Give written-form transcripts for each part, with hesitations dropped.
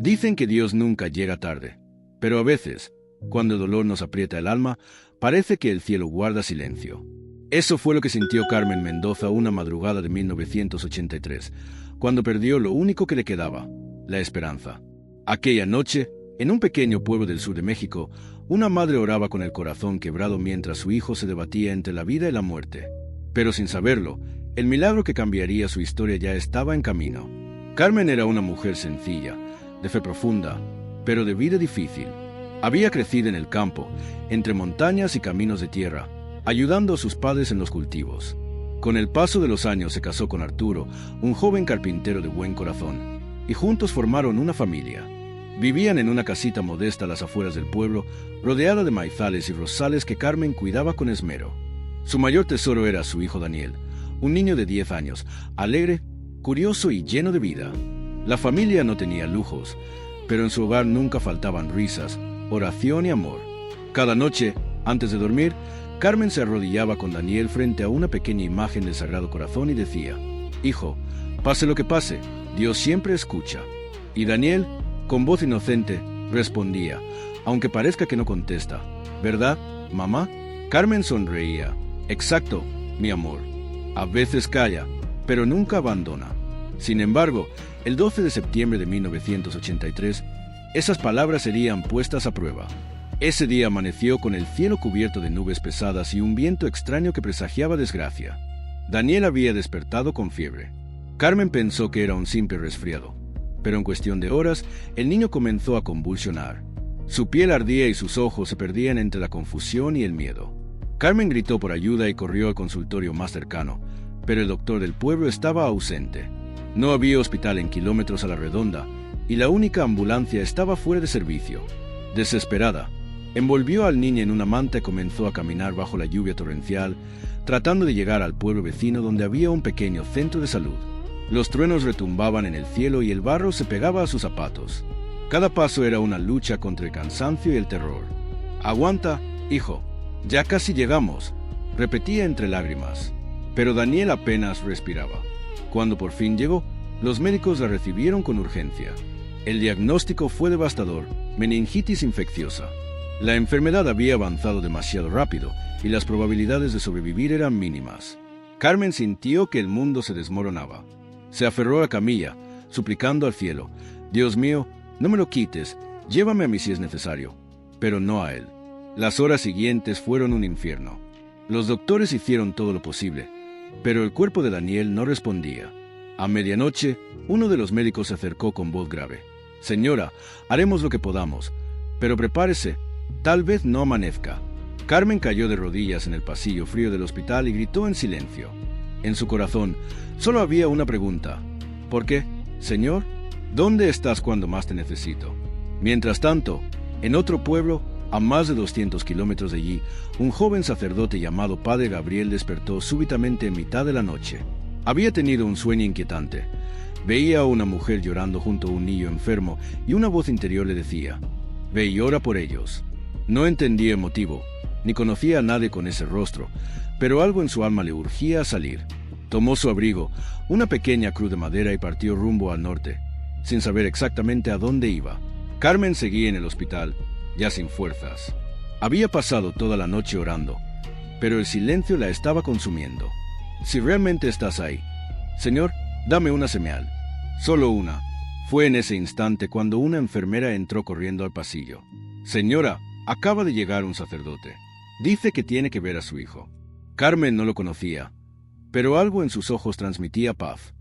Dicen que Dios nunca llega tarde, pero a veces, cuando el dolor nos aprieta el alma, parece que el cielo guarda silencio. Eso fue lo que sintió Carmen Mendoza una madrugada de 1983, cuando perdió lo único que le quedaba, la esperanza. Aquella noche, en un pequeño pueblo del sur de México, una madre oraba con el corazón quebrado mientras su hijo se debatía entre la vida y la muerte. Pero sin saberlo, el milagro que cambiaría su historia ya estaba en camino. Carmen era una mujer sencilla, de fe profunda, pero de vida difícil. Había crecido en el campo, entre montañas y caminos de tierra, ayudando a sus padres en los cultivos. Con el paso de los años se casó con Arturo, un joven carpintero de buen corazón, y juntos formaron una familia. Vivían en una casita modesta a las afueras del pueblo, rodeada de maizales y rosales que Carmen cuidaba con esmero. Su mayor tesoro era su hijo Daniel, un niño de 10 años, alegre, curioso y lleno de vida. La familia no tenía lujos, pero en su hogar nunca faltaban risas, oración y amor. Cada noche, antes de dormir, Carmen se arrodillaba con Daniel frente a una pequeña imagen del Sagrado Corazón y decía: «Hijo, pase lo que pase, Dios siempre escucha». Y Daniel, con voz inocente, respondía, aunque parezca que no contesta: «¿Verdad, mamá?». Carmen sonreía. «Exacto, mi amor. A veces calla, pero nunca abandona». Sin embargo, el 12 de septiembre de 1983, esas palabras serían puestas a prueba. Ese día amaneció con el cielo cubierto de nubes pesadas y un viento extraño que presagiaba desgracia. Daniel había despertado con fiebre. Carmen pensó que era un simple resfriado, pero en cuestión de horas, el niño comenzó a convulsionar. Su piel ardía y sus ojos se perdían entre la confusión y el miedo. Carmen gritó por ayuda y corrió al consultorio más cercano, pero el doctor del pueblo estaba ausente. No había hospital en kilómetros a la redonda, y la única ambulancia estaba fuera de servicio. Desesperada, envolvió al niño en una manta y comenzó a caminar bajo la lluvia torrencial, tratando de llegar al pueblo vecino donde había un pequeño centro de salud. Los truenos retumbaban en el cielo y el barro se pegaba a sus zapatos. Cada paso era una lucha contra el cansancio y el terror. «Aguanta, hijo, ya casi llegamos», repetía entre lágrimas. Pero Daniel apenas respiraba. Cuando por fin llegó, los médicos la recibieron con urgencia. El diagnóstico fue devastador: meningitis infecciosa. La enfermedad había avanzado demasiado rápido y las probabilidades de sobrevivir eran mínimas. Carmen sintió que el mundo se desmoronaba. Se aferró a la camilla, suplicando al cielo: «Dios mío, no me lo quites, llévame a mí si es necesario», pero no a él. Las horas siguientes fueron un infierno. Los doctores hicieron todo lo posible, pero el cuerpo de Daniel no respondía. A medianoche, uno de los médicos se acercó con voz grave: «Señora, haremos lo que podamos, pero prepárese, tal vez no amanezca». Carmen cayó de rodillas en el pasillo frío del hospital y gritó en silencio. En su corazón solo había una pregunta: «¿Por qué, Señor? ¿Dónde estás cuando más te necesito?». Mientras tanto, en otro pueblo, a más de 200 kilómetros de allí, un joven sacerdote llamado Padre Gabriel despertó súbitamente en mitad de la noche. Había tenido un sueño inquietante. Veía a una mujer llorando junto a un niño enfermo y una voz interior le decía: «Ve y ora por ellos». No entendía el motivo, ni conocía a nadie con ese rostro, pero algo en su alma le urgía a salir. Tomó su abrigo, una pequeña cruz de madera, y partió rumbo al norte, sin saber exactamente a dónde iba. Carmen seguía en el hospital, ya sin fuerzas. Había pasado toda la noche orando, pero el silencio la estaba consumiendo. «Si realmente estás ahí, Señor, dame una señal, solo una». Fue en ese instante cuando una enfermera entró corriendo al pasillo. «Señora, acaba de llegar un sacerdote. Dice que tiene que ver a su hijo». Carmen no lo conocía, pero algo en sus ojos transmitía paz.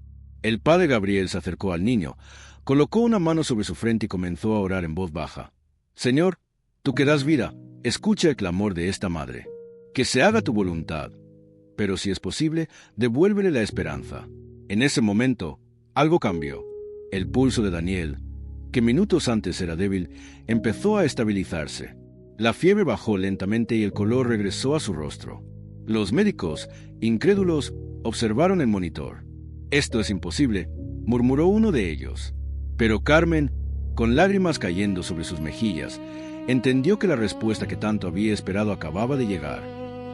El Padre Gabriel se acercó al niño, colocó una mano sobre su frente y comenzó a orar en voz baja: «Señor, tú que das vida, escucha el clamor de esta madre. Que se haga tu voluntad, pero si es posible, devuélvele la esperanza». En ese momento, algo cambió. El pulso de Daniel, que minutos antes era débil, empezó a estabilizarse. La fiebre bajó lentamente y el color regresó a su rostro. Los médicos, incrédulos, observaron el monitor. «Esto es imposible», murmuró uno de ellos. Pero Carmen, con lágrimas cayendo sobre sus mejillas, entendió que la respuesta que tanto había esperado acababa de llegar.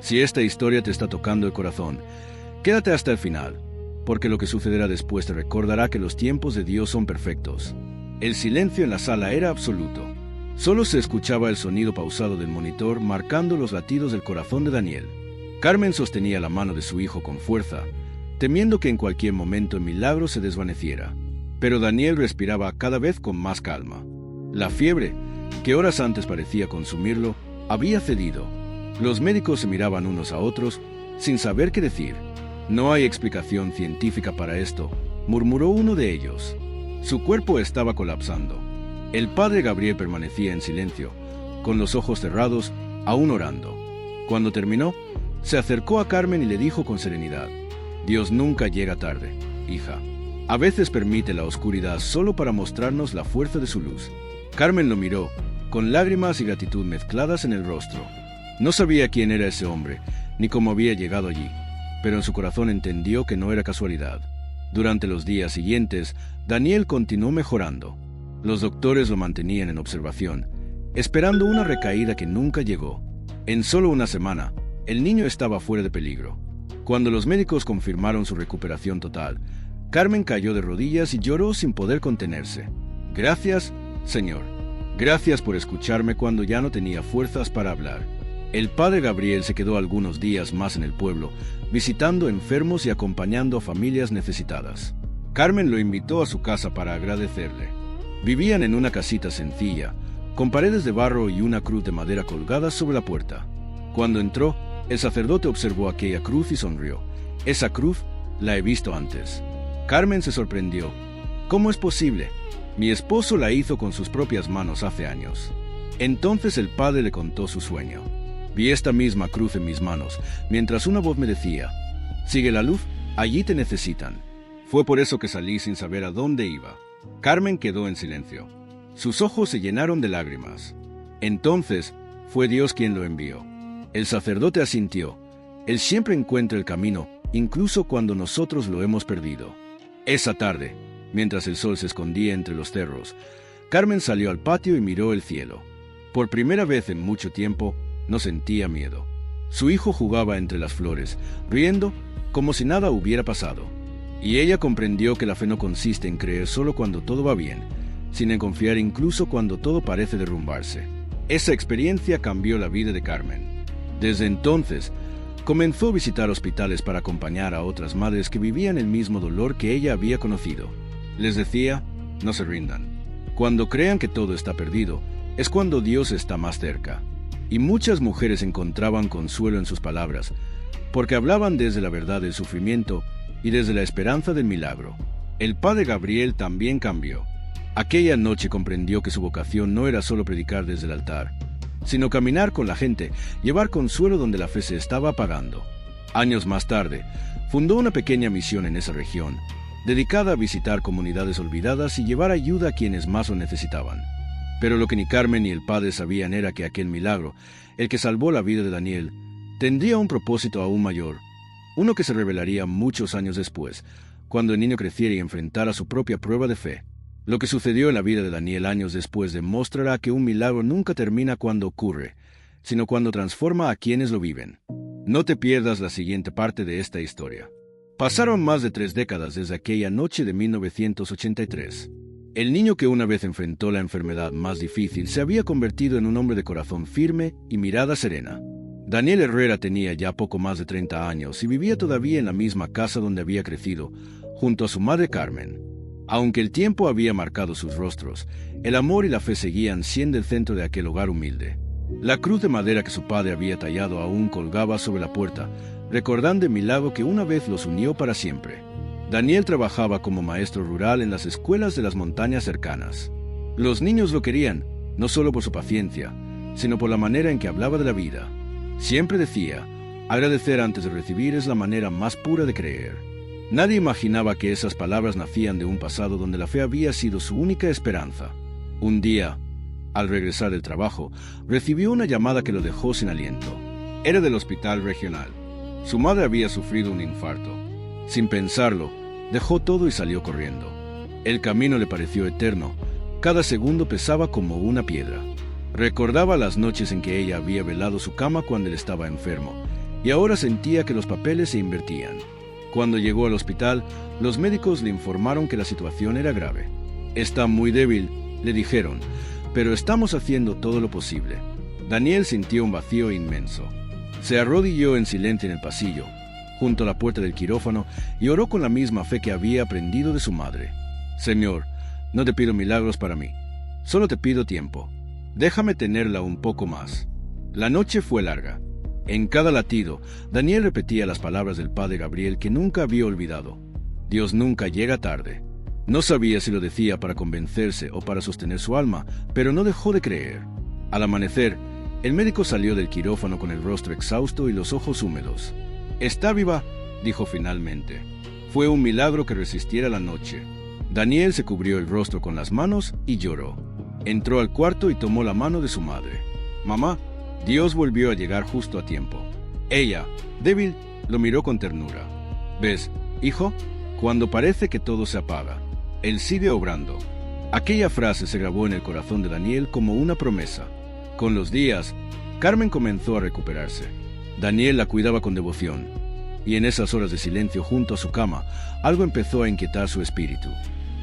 Si esta historia te está tocando el corazón, quédate hasta el final, porque lo que sucederá después te recordará que los tiempos de Dios son perfectos. El silencio en la sala era absoluto. Solo se escuchaba el sonido pausado del monitor marcando los latidos del corazón de Daniel. Carmen sostenía la mano de su hijo con fuerza, temiendo que en cualquier momento el milagro se desvaneciera. Pero Daniel respiraba cada vez con más calma. La fiebre, que horas antes parecía consumirlo, había cedido. Los médicos se miraban unos a otros, sin saber qué decir. «No hay explicación científica para esto», murmuró uno de ellos. Su cuerpo estaba colapsando. El padre Gabriel permanecía en silencio, con los ojos cerrados, aún orando. Cuando terminó, se acercó a Carmen y le dijo con serenidad: «Dios nunca llega tarde, hija. A veces permite la oscuridad solo para mostrarnos la fuerza de su luz». Carmen lo miró, con lágrimas y gratitud mezcladas en el rostro. No sabía quién era ese hombre, ni cómo había llegado allí, pero en su corazón entendió que no era casualidad. Durante los días siguientes, Daniel continuó mejorando. Los doctores lo mantenían en observación, esperando una recaída que nunca llegó. En solo una semana, el niño estaba fuera de peligro. Cuando los médicos confirmaron su recuperación total, Carmen cayó de rodillas y lloró sin poder contenerse. «Gracias, Señor. Gracias por escucharme cuando ya no tenía fuerzas para hablar». El padre Gabriel se quedó algunos días más en el pueblo, visitando enfermos y acompañando a familias necesitadas. Carmen lo invitó a su casa para agradecerle. Vivían en una casita sencilla, con paredes de barro y una cruz de madera colgada sobre la puerta. Cuando entró, el sacerdote observó aquella cruz y sonrió. «Esa cruz la he visto antes». Carmen se sorprendió. «¿Cómo es posible? Mi esposo la hizo con sus propias manos hace años». Entonces el padre le contó su sueño. «Vi esta misma cruz en mis manos, mientras una voz me decía: sigue la luz, allí te necesitan. Fue por eso que salí sin saber a dónde iba». Carmen quedó en silencio. Sus ojos se llenaron de lágrimas. Entonces fue Dios quien lo envió. El sacerdote asintió. Él siempre encuentra el camino, incluso cuando nosotros lo hemos perdido. Esa tarde, mientras el sol se escondía entre los cerros, Carmen salió al patio y miró el cielo. Por primera vez en mucho tiempo, no sentía miedo. Su hijo jugaba entre las flores, riendo como si nada hubiera pasado. Y ella comprendió que la fe no consiste en creer solo cuando todo va bien, sino en confiar incluso cuando todo parece derrumbarse. Esa experiencia cambió la vida de Carmen. Desde entonces, comenzó a visitar hospitales para acompañar a otras madres que vivían el mismo dolor que ella había conocido. Les decía: no se rindan. Cuando crean que todo está perdido, es cuando Dios está más cerca. Y muchas mujeres encontraban consuelo en sus palabras, porque hablaban desde la verdad del sufrimiento y desde la esperanza del milagro. El padre Gabriel también cambió. Aquella noche comprendió que su vocación no era solo predicar desde el altar, sino caminar con la gente, llevar consuelo donde la fe se estaba apagando. Años más tarde, fundó una pequeña misión en esa región, dedicada a visitar comunidades olvidadas y llevar ayuda a quienes más lo necesitaban. Pero lo que ni Carmen ni el padre sabían era que aquel milagro, el que salvó la vida de Daniel, tendría un propósito aún mayor, uno que se revelaría muchos años después, cuando el niño creciera y enfrentara su propia prueba de fe. Lo que sucedió en la vida de Daniel años después demostrará que un milagro nunca termina cuando ocurre, sino cuando transforma a quienes lo viven. No te pierdas la siguiente parte de esta historia. Pasaron más de 3 décadas desde aquella noche de 1983. El niño que una vez enfrentó la enfermedad más difícil se había convertido en un hombre de corazón firme y mirada serena. Daniel Herrera tenía ya poco más de 30 años y vivía todavía en la misma casa donde había crecido, junto a su madre Carmen. Aunque el tiempo había marcado sus rostros, el amor y la fe seguían siendo el centro de aquel hogar humilde. La cruz de madera que su padre había tallado aún colgaba sobre la puerta, recordando el milagro que una vez los unió para siempre. Daniel trabajaba como maestro rural en las escuelas de las montañas cercanas. Los niños lo querían, no solo por su paciencia, sino por la manera en que hablaba de la vida. Siempre decía: agradecer antes de recibir es la manera más pura de creer. Nadie imaginaba que esas palabras nacían de un pasado donde la fe había sido su única esperanza. Un día, al regresar del trabajo, recibió una llamada que lo dejó sin aliento. Era del hospital regional. Su madre había sufrido un infarto. Sin pensarlo, dejó todo y salió corriendo. El camino le pareció eterno. Cada segundo pesaba como una piedra. Recordaba las noches en que ella había velado su cama cuando él estaba enfermo, y ahora sentía que los papeles se invertían. Cuando llegó al hospital, los médicos le informaron que la situación era grave. Está muy débil, le dijeron, pero estamos haciendo todo lo posible. Daniel sintió un vacío inmenso. Se arrodilló en silencio en el pasillo, junto a la puerta del quirófano, y oró con la misma fe que había aprendido de su madre. Señor, no te pido milagros para mí, solo te pido tiempo. Déjame tenerla un poco más. La noche fue larga. En cada latido, Daniel repetía las palabras del padre Gabriel que nunca había olvidado. Dios nunca llega tarde. No sabía si lo decía para convencerse o para sostener su alma, pero no dejó de creer. Al amanecer, el médico salió del quirófano con el rostro exhausto y los ojos húmedos. «Está viva», dijo finalmente. Fue un milagro que resistiera la noche. Daniel se cubrió el rostro con las manos y lloró. Entró al cuarto y tomó la mano de su madre. «Mamá». Dios volvió a llegar justo a tiempo. Ella, débil, lo miró con ternura. «¿Ves, hijo? Cuando parece que todo se apaga, Él sigue obrando». Aquella frase se grabó en el corazón de Daniel como una promesa. Con los días, Carmen comenzó a recuperarse. Daniel la cuidaba con devoción, y en esas horas de silencio junto a su cama, algo empezó a inquietar su espíritu.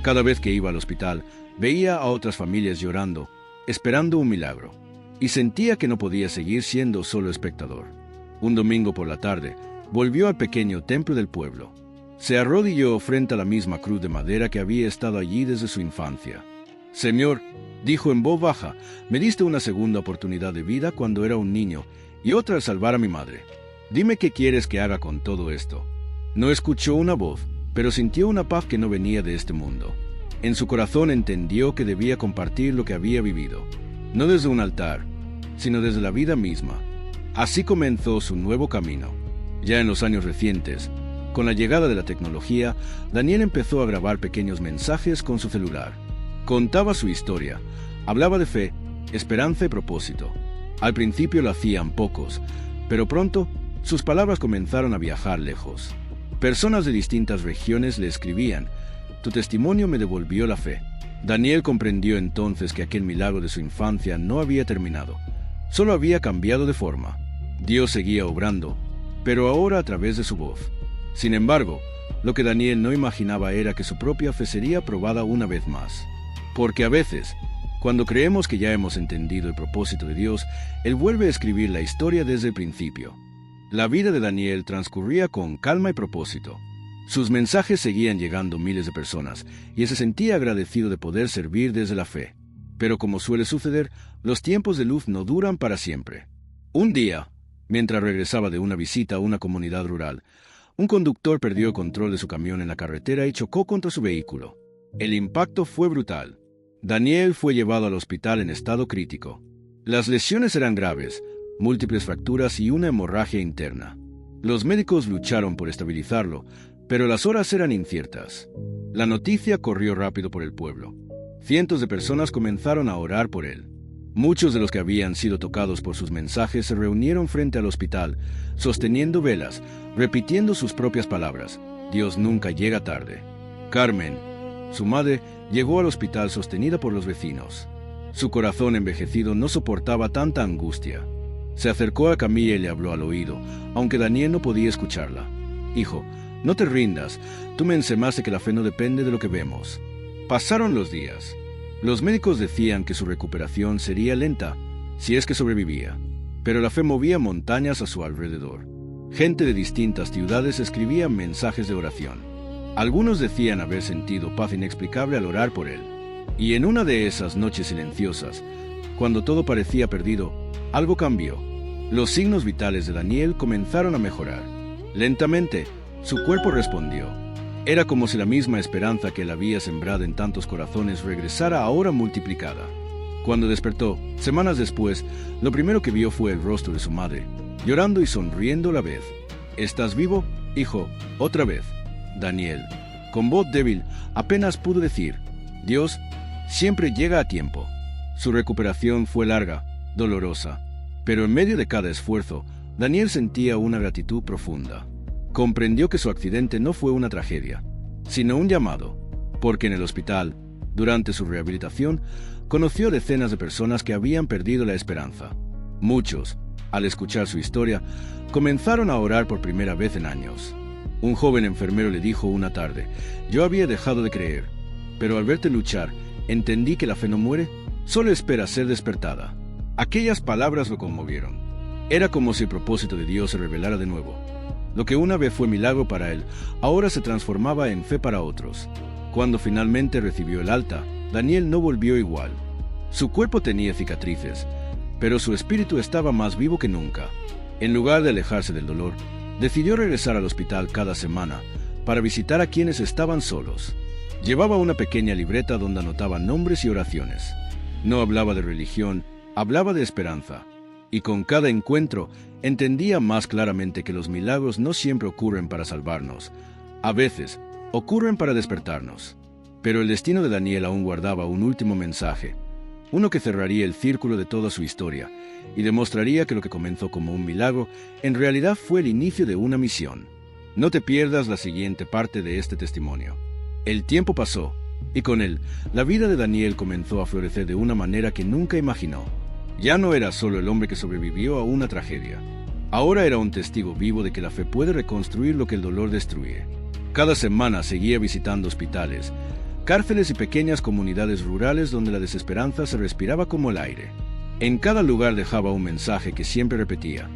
Cada vez que iba al hospital, veía a otras familias llorando, esperando un milagro, y sentía que no podía seguir siendo solo espectador. Un domingo por la tarde, volvió al pequeño templo del pueblo. Se arrodilló frente a la misma cruz de madera que había estado allí desde su infancia. «Señor», dijo en voz baja, «me diste una segunda oportunidad de vida cuando era un niño y otra al salvar a mi madre. Dime qué quieres que haga con todo esto». No escuchó una voz, pero sintió una paz que no venía de este mundo. En su corazón entendió que debía compartir lo que había vivido, no desde un altar, sino desde la vida misma. Así comenzó su nuevo camino. Ya en los años recientes, con la llegada de la tecnología, Daniel empezó a grabar pequeños mensajes con su celular. Contaba su historia, hablaba de fe, esperanza y propósito. Al principio lo hacían pocos, pero pronto sus palabras comenzaron a viajar lejos. Personas de distintas regiones le escribían: «Tu testimonio me devolvió la fe». Daniel comprendió entonces que aquel milagro de su infancia no había terminado, solo había cambiado de forma. Dios seguía obrando, pero ahora a través de su voz. Sin embargo, lo que Daniel no imaginaba era que su propia fe sería probada una vez más. Porque a veces, cuando creemos que ya hemos entendido el propósito de Dios, Él vuelve a escribir la historia desde el principio. La vida de Daniel transcurría con calma y propósito. Sus mensajes seguían llegando a miles de personas, y él se sentía agradecido de poder servir desde la fe. Pero como suele suceder, los tiempos de luz no duran para siempre. Un día, mientras regresaba de una visita a una comunidad rural, un conductor perdió el control de su camión en la carretera y chocó contra su vehículo. El impacto fue brutal. Daniel fue llevado al hospital en estado crítico. Las lesiones eran graves, múltiples fracturas y una hemorragia interna. Los médicos lucharon por estabilizarlo, pero las horas eran inciertas. La noticia corrió rápido por el pueblo. Cientos de personas comenzaron a orar por él. Muchos de los que habían sido tocados por sus mensajes se reunieron frente al hospital, sosteniendo velas, repitiendo sus propias palabras: «Dios nunca llega tarde». Carmen, su madre, llegó al hospital sostenida por los vecinos. Su corazón envejecido no soportaba tanta angustia. Se acercó a Camilla y le habló al oído, aunque Daniel no podía escucharla. «Hijo, no te rindas, tú me enseñaste que la fe no depende de lo que vemos». Pasaron los días. Los médicos decían que su recuperación sería lenta, si es que sobrevivía, pero la fe movía montañas a su alrededor. Gente de distintas ciudades escribía mensajes de oración. Algunos decían haber sentido paz inexplicable al orar por él. Y en una de esas noches silenciosas, cuando todo parecía perdido, algo cambió. Los signos vitales de Daniel comenzaron a mejorar. Lentamente, su cuerpo respondió. Era como si la misma esperanza que él había sembrado en tantos corazones regresara ahora multiplicada. Cuando despertó, semanas después, lo primero que vio fue el rostro de su madre, llorando y sonriendo a la vez. «¿Estás vivo, hijo? Otra vez». Daniel, con voz débil, apenas pudo decir: «Dios siempre llega a tiempo». Su recuperación fue larga, dolorosa, pero en medio de cada esfuerzo, Daniel sentía una gratitud profunda. Comprendió que su accidente no fue una tragedia, sino un llamado, porque en el hospital, durante su rehabilitación, conoció decenas de personas que habían perdido la esperanza. Muchos, al escuchar su historia, comenzaron a orar por primera vez en años. Un joven enfermero le dijo una tarde: «Yo había dejado de creer, pero al verte luchar, entendí que la fe no muere, solo espera ser despertada. Aquellas palabras lo conmovieron. Era como si el propósito de Dios se revelara de nuevo. Lo que una vez fue milagro para él, ahora se transformaba en fe para otros. Cuando finalmente recibió el alta, Daniel no volvió igual. Su cuerpo tenía cicatrices, pero su espíritu estaba más vivo que nunca. En lugar de alejarse del dolor, decidió regresar al hospital cada semana para visitar a quienes estaban solos. Llevaba una pequeña libreta donde anotaba nombres y oraciones. No hablaba de religión, hablaba de esperanza. Y con cada encuentro entendía más claramente que los milagros no siempre ocurren para salvarnos. A veces, ocurren para despertarnos. Pero el destino de Daniel aún guardaba un último mensaje, uno que cerraría el círculo de toda su historia y demostraría que lo que comenzó como un milagro en realidad fue el inicio de una misión. No te pierdas la siguiente parte de este testimonio. El tiempo pasó, y con él, la vida de Daniel comenzó a florecer de una manera que nunca imaginó. Ya no era solo el hombre que sobrevivió a una tragedia. Ahora era un testigo vivo de que la fe puede reconstruir lo que el dolor destruye. Cada semana seguía visitando hospitales, cárceles y pequeñas comunidades rurales donde la desesperanza se respiraba como el aire. En cada lugar dejaba un mensaje que siempre repetía: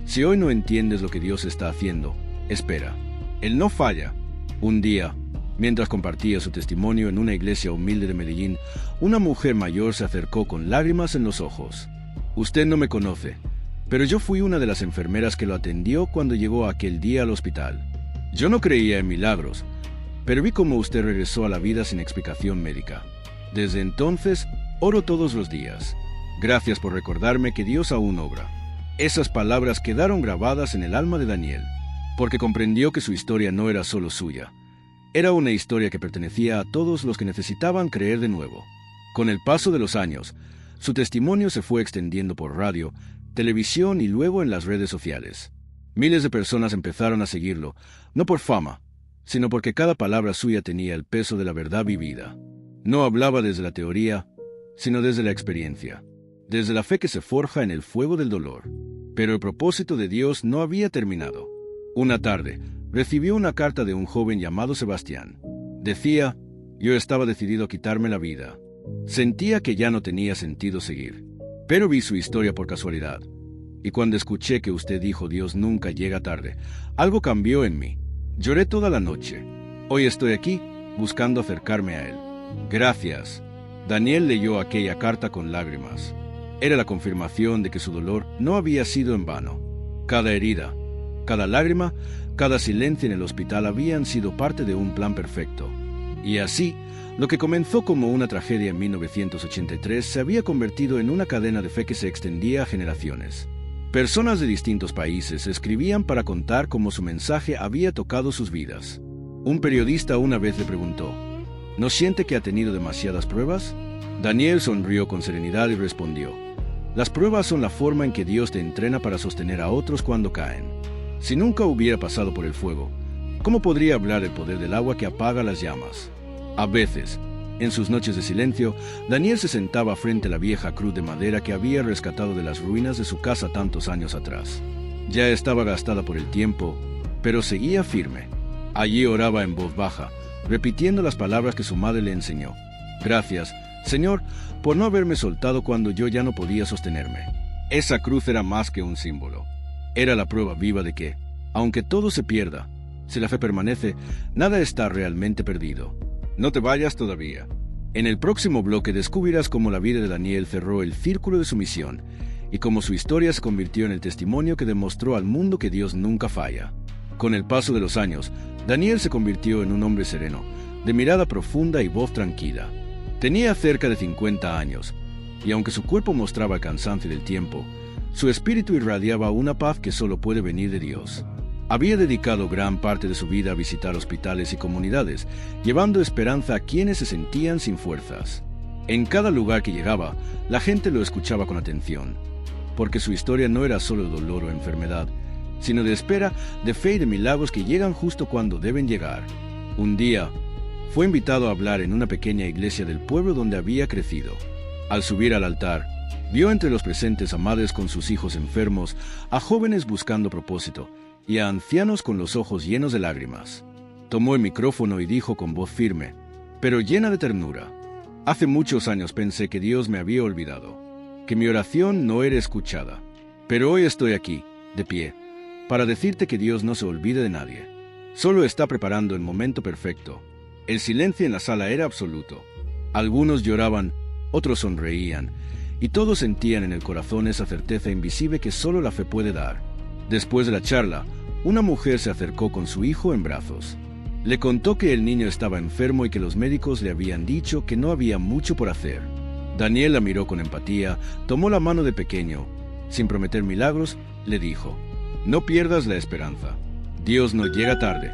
si hoy no entiendes lo que Dios está haciendo, espera. Él no falla. Un día, mientras compartía su testimonio en una iglesia humilde de Medellín, una mujer mayor se acercó con lágrimas en los ojos. Usted no me conoce, pero yo fui una de las enfermeras que lo atendió cuando llegó aquel día al hospital. Yo no creía en milagros, pero vi cómo usted regresó a la vida sin explicación médica. Desde entonces, oro todos los días. Gracias por recordarme que Dios aún obra. Esas palabras quedaron grabadas en el alma de Daniel, porque comprendió que su historia no era solo suya. Era una historia que pertenecía a todos los que necesitaban creer de nuevo. Con el paso de los años, su testimonio se fue extendiendo por radio, televisión y luego en las redes sociales. Miles de personas empezaron a seguirlo, no por fama, sino porque cada palabra suya tenía el peso de la verdad vivida. No hablaba desde la teoría, sino desde la experiencia, desde la fe que se forja en el fuego del dolor. Pero el propósito de Dios no había terminado. Una tarde, recibió una carta de un joven llamado Sebastián. Decía: yo estaba decidido a quitarme la vida. Sentía que ya no tenía sentido seguir. Pero vi su historia por casualidad. Y cuando escuché que usted dijo Dios nunca llega tarde, algo cambió en mí. Lloré toda la noche. Hoy estoy aquí, buscando acercarme a él. Gracias. Daniel leyó aquella carta con lágrimas. Era la confirmación de que su dolor no había sido en vano. Cada herida, cada lágrima, cada silencio en el hospital habían sido parte de un plan perfecto. Y así, lo que comenzó como una tragedia en 1983 se había convertido en una cadena de fe que se extendía a generaciones. Personas de distintos países escribían para contar cómo su mensaje había tocado sus vidas. Un periodista una vez le preguntó: ¿no siente que ha tenido demasiadas pruebas? Daniel sonrió con serenidad y respondió: las pruebas son la forma en que Dios te entrena para sostener a otros cuando caen. Si nunca hubiera pasado por el fuego, ¿cómo podría hablar del poder del agua que apaga las llamas? A veces, en sus noches de silencio, Daniel se sentaba frente a la vieja cruz de madera que había rescatado de las ruinas de su casa tantos años atrás. Ya estaba gastada por el tiempo, pero seguía firme. Allí oraba en voz baja, repitiendo las palabras que su madre le enseñó. Gracias, Señor, por no haberme soltado cuando yo ya no podía sostenerme. Esa cruz era más que un símbolo. Era la prueba viva de que, aunque todo se pierda, si la fe permanece, nada está realmente perdido. No te vayas todavía. En el próximo bloque descubrirás cómo la vida de Daniel cerró el círculo de su misión y cómo su historia se convirtió en el testimonio que demostró al mundo que Dios nunca falla. Con el paso de los años, Daniel se convirtió en un hombre sereno, de mirada profunda y voz tranquila. Tenía cerca de 50 años, y aunque su cuerpo mostraba el cansancio del tiempo, su espíritu irradiaba una paz que solo puede venir de Dios. Había dedicado gran parte de su vida a visitar hospitales y comunidades, llevando esperanza a quienes se sentían sin fuerzas. En cada lugar que llegaba, la gente lo escuchaba con atención, porque su historia no era solo de dolor o enfermedad, sino de espera, de fe y de milagros que llegan justo cuando deben llegar. Un día, fue invitado a hablar en una pequeña iglesia del pueblo donde había crecido. Al subir al altar, vio entre los presentes a madres con sus hijos enfermos, a jóvenes buscando propósito, y a ancianos con los ojos llenos de lágrimas. Tomó el micrófono y dijo con voz firme: pero llena de ternura. Hace muchos años pensé que Dios me había olvidado, que mi oración no era escuchada. Pero hoy estoy aquí, de pie, para decirte que Dios no se olvida de nadie. Solo está preparando el momento perfecto. El silencio en la sala era absoluto. Algunos lloraban, otros sonreían, y todos sentían en el corazón esa certeza invisible que solo la fe puede dar. Después de la charla, una mujer se acercó con su hijo en brazos. Le contó que el niño estaba enfermo y que los médicos le habían dicho que no había mucho por hacer. Daniel la miró con empatía, tomó la mano del pequeño. Sin prometer milagros, le dijo: «No pierdas la esperanza. Dios no llega tarde,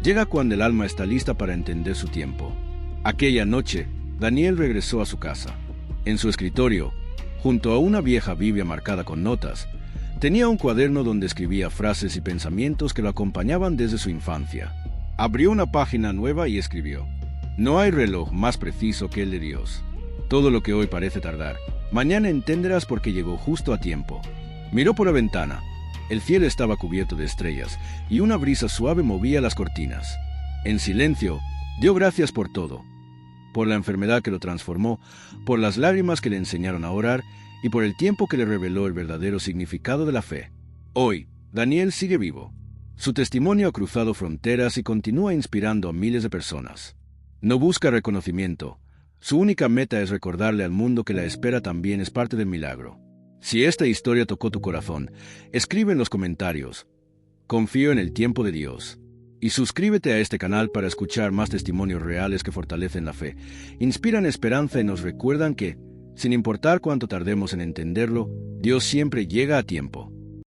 llega cuando el alma está lista para entender su tiempo». Aquella noche, Daniel regresó a su casa. En su escritorio, junto a una vieja Biblia marcada con notas, tenía un cuaderno donde escribía frases y pensamientos que lo acompañaban desde su infancia. Abrió una página nueva y escribió: «No hay reloj más preciso que el de Dios. Todo lo que hoy parece tardar, mañana entenderás porque llegó justo a tiempo». Miró por la ventana. El cielo estaba cubierto de estrellas y una brisa suave movía las cortinas. En silencio, dio gracias por todo. Por la enfermedad que lo transformó, por las lágrimas que le enseñaron a orar y por el tiempo que le reveló el verdadero significado de la fe. Hoy, Daniel sigue vivo. Su testimonio ha cruzado fronteras y continúa inspirando a miles de personas. No busca reconocimiento. Su única meta es recordarle al mundo que la espera también es parte del milagro. Si esta historia tocó tu corazón, escribe en los comentarios: «Confío en el tiempo de Dios». Y suscríbete a este canal para escuchar más testimonios reales que fortalecen la fe, inspiran esperanza y nos recuerdan que, sin importar cuánto tardemos en entenderlo, Dios siempre llega a tiempo.